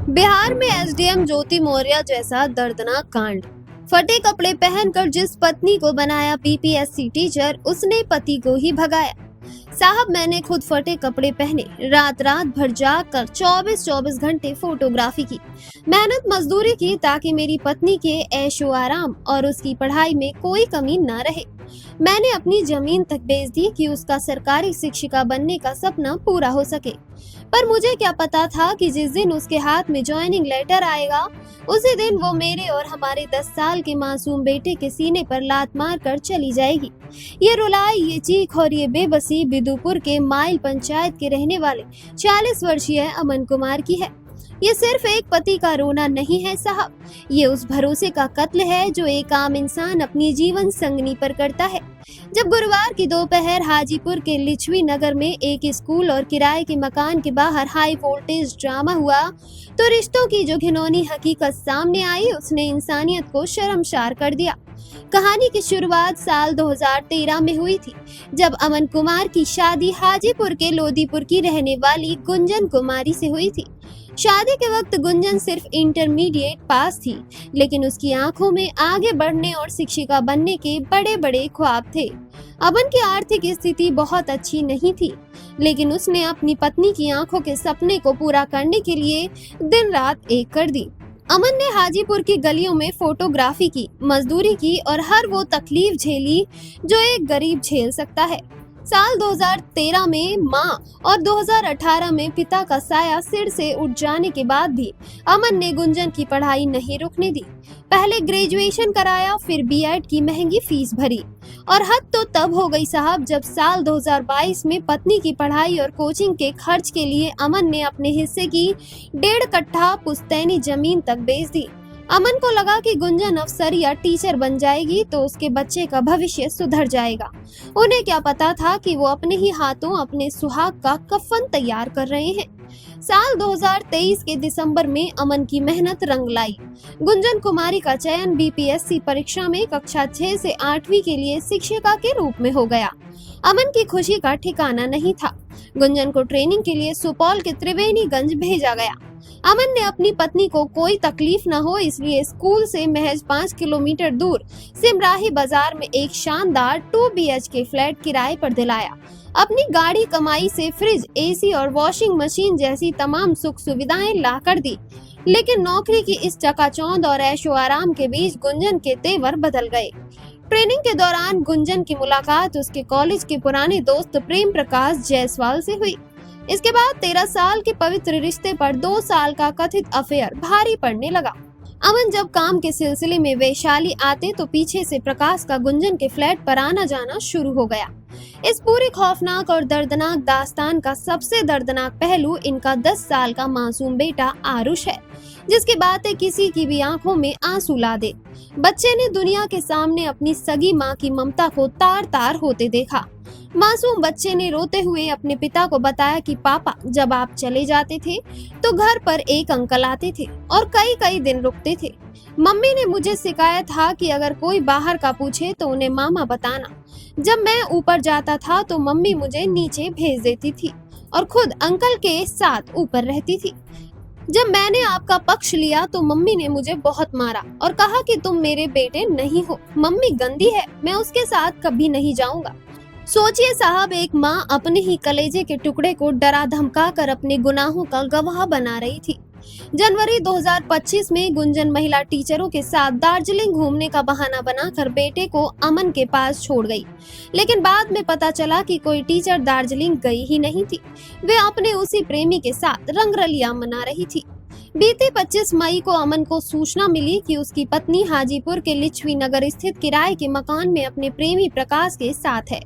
बिहार में एसडीएम ज्योति मौर्य जैसा दर्दनाक कांड। फटे कपड़े पहनकर जिस पत्नी को बनाया बीपीएससी टीचर, उसने पति को ही भगाया। साहब, मैंने खुद फटे कपड़े पहने, रात रात भर जाग कर 24-24 घंटे फोटोग्राफी की, मेहनत मजदूरी की ताकि मेरी पत्नी के ऐशो आराम और उसकी पढ़ाई में कोई कमी न रहे। मैंने अपनी जमीन तक बेच दी कि उसका सरकारी शिक्षिका बनने का सपना पूरा हो सके। पर मुझे क्या पता था कि जिस दिन उसके हाथ में ज्वाइनिंग लेटर आएगा, उसी दिन वो मेरे और हमारे 10 साल के मासूम बेटे के सीने पर लात मार कर चली जाएगी। ये रुलाई, ये चीख और ये बेबसी बिदुपुर के माइल पंचायत के रहने वाले 40 वर्षीय अमन कुमार की है। ये सिर्फ एक पति का रोना नहीं है साहब, ये उस भरोसे का कत्ल है जो एक आम इंसान अपनी जीवन संगनी पर करता है। जब गुरुवार की दोपहर हाजीपुर के लिच्छवी नगर में एक स्कूल और किराए के मकान के बाहर हाई वोल्टेज ड्रामा हुआ, तो रिश्तों की जो घिनौनी हकीकत सामने आई, उसने इंसानियत को शर्मसार कर दिया। कहानी की शुरुआत साल 2013 में हुई थी, जब अमन कुमार की शादी हाजीपुर के लोदीपुर की रहने वाली गुंजन कुमारी से हुई थी। शादी के वक्त गुंजन सिर्फ इंटरमीडिएट पास थी, लेकिन उसकी आंखों में आगे बढ़ने और शिक्षिका बनने के बड़े बड़े ख्वाब थे। अमन की आर्थिक स्थिति बहुत अच्छी नहीं थी, लेकिन उसने अपनी पत्नी की आंखों के सपने को पूरा करने के लिए दिन रात एक कर दी। अमन ने हाजीपुर की गलियों में फोटोग्राफी की, मजदूरी की और हर वो तकलीफ झेली जो एक गरीब झेल सकता है। साल 2013 में मां और 2018 में पिता का साया सिर से उठ जाने के बाद भी अमन ने गुंजन की पढ़ाई नहीं रुकने दी। पहले ग्रेजुएशन कराया, फिर बीएड की महंगी फीस भरी, और हद तो तब हो गई साहब जब साल 2022 में पत्नी की पढ़ाई और कोचिंग के खर्च के लिए अमन ने अपने हिस्से की 1.5 कट्ठा पुश्तैनी जमीन तक बेच दी। अमन को लगा कि गुंजन अफसर या टीचर बन जाएगी तो उसके बच्चे का भविष्य सुधर जाएगा। उन्हें क्या पता था कि वो अपने ही हाथों अपने सुहाग का कफन तैयार कर रहे हैं। साल 2023 के दिसंबर में अमन की मेहनत रंग लाई। गुंजन कुमारी का चयन बीपीएससी परीक्षा में कक्षा 6 से 8वीं के लिए शिक्षिका के रूप में हो गया। अमन की खुशी का ठिकाना नहीं था। गुंजन को ट्रेनिंग के लिए सुपौल के त्रिवेणीगंज भेजा गया। अमन ने अपनी पत्नी को कोई तकलीफ न हो, इसलिए स्कूल से महज 5 किलोमीटर दूर सिमराही बाजार में एक शानदार 2 BHK फ्लैट किराए पर दिलाया। अपनी गाड़ी कमाई से फ्रिज, एसी और वॉशिंग मशीन जैसी तमाम सुख सुविधाएं ला कर दी। लेकिन नौकरी की इस चकाचौंध और ऐशो आराम के बीच गुंजन के तेवर बदल गए। ट्रेनिंग के दौरान गुंजन की मुलाकात उसके कॉलेज के पुराने दोस्त प्रेम प्रकाश जायसवाल से हुई। इसके बाद 13 साल के पवित्र रिश्ते पर 2 साल का कथित अफेयर भारी पड़ने लगा। अमन जब काम के सिलसिले में वैशाली आते तो पीछे से प्रकाश का गुंजन के फ्लैट पर आना जाना शुरू हो गया। इस पूरे खौफनाक और दर्दनाक दास्तान का सबसे दर्दनाक पहलू इनका 10 साल का मासूम बेटा आरुष है, जिसकी बातें किसी की भी आंखों में आंसू ला दे। बच्चे ने दुनिया के सामने अपनी सगी मां की ममता को तार तार होते देखा। मासूम बच्चे ने रोते हुए अपने पिता को बताया कि पापा, जब आप चले जाते थे तो घर पर एक अंकल आते थे और कई कई दिन रुकते थे। मम्मी ने मुझे सिखाया था कि अगर कोई बाहर का पूछे तो उन्हें मामा बताना। जब मैं ऊपर जाता था तो मम्मी मुझे नीचे भेज देती थी और खुद अंकल के साथ ऊपर रहती थी। जब मैंने आपका पक्ष लिया तो मम्मी ने मुझे बहुत मारा और कहा कि तुम मेरे बेटे नहीं हो, मम्मी गंदी है, मैं उसके साथ कभी नहीं जाऊंगा। सोचिए साहब, एक माँ अपने ही कलेजे के टुकड़े को डरा धमका कर अपने गुनाहों का गवाह बना रही थी। जनवरी 2025 में गुंजन महिला टीचरों के साथ दार्जिलिंग घूमने का बहाना बनाकर बेटे को अमन के पास छोड़ गई, लेकिन बाद में पता चला कि कोई टीचर दार्जिलिंग गई ही नहीं थी। वे अपने उसी प्रेमी के साथ रंगरलिया मना रही थी। बीते 25 मई को अमन को सूचना मिली कि उसकी पत्नी हाजीपुर के लिच्छवी नगर स्थित किराए के मकान में अपने प्रेमी प्रकाश के साथ है।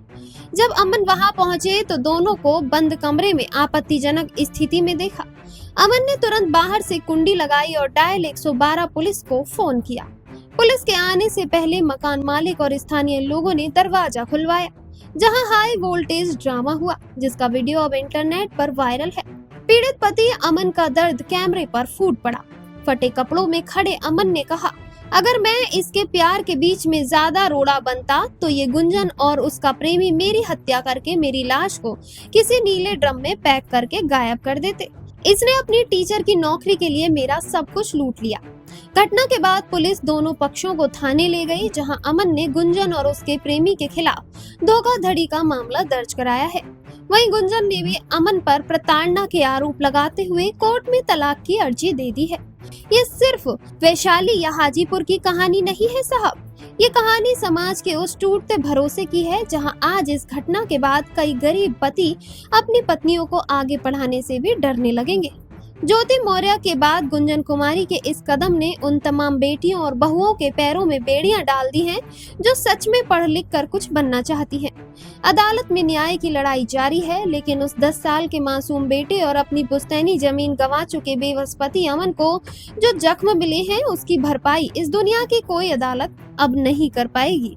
जब अमन वहां पहुंचे तो दोनों को बंद कमरे में आपत्तिजनक स्थिति में देखा। अमन ने तुरंत बाहर से कुंडी लगाई और डायल 112 पुलिस को फोन किया। पुलिस के आने से पहले मकान मालिक और स्थानीय लोगों ने दरवाजा खुलवाया, जहां हाई वोल्टेज ड्रामा हुआ, जिसका वीडियो अब इंटरनेट पर वायरल है। पीड़ित पति अमन का दर्द कैमरे पर फूट पड़ा। फटे कपड़ों में खड़े अमन ने कहा, अगर मैं इसके प्यार के बीच में ज्यादा रोड़ा बनता तो ये गुंजन और उसका प्रेमी मेरी हत्या करके मेरी लाश को किसी नीले ड्रम में पैक करके गायब कर देते। इसने अपनी टीचर की नौकरी के लिए मेरा सब कुछ लूट लिया। घटना के बाद पुलिस दोनों पक्षों को थाने ले गई, जहां अमन ने गुंजन और उसके प्रेमी के खिलाफ धोखाधड़ी का मामला दर्ज कराया है। वहीं गुंजन ने भी अमन पर प्रताड़ना के आरोप लगाते हुए कोर्ट में तलाक की अर्जी दे दी है। ये सिर्फ वैशाली या हाजीपुर की कहानी नहीं है साहब, ये कहानी समाज के उस टूटते भरोसे की है जहां आज इस घटना के बाद कई गरीब पति अपनी पत्नियों को आगे बढ़ाने से भी डरने लगेंगे। ज्योति मौर्य के बाद गुंजन कुमारी के इस कदम ने उन तमाम बेटियों और बहुओं के पैरों में बेड़ियां डाल दी हैं जो सच में पढ़ लिख कर कुछ बनना चाहती हैं। अदालत में न्याय की लड़ाई जारी है, लेकिन उस 10 साल के मासूम बेटे और अपनी पुश्तैनी जमीन गंवा चुके बेबस पति अमन को जो जख्म मिले हैं उसकी भरपाई इस दुनिया की कोई अदालत अब नहीं कर पाएगी।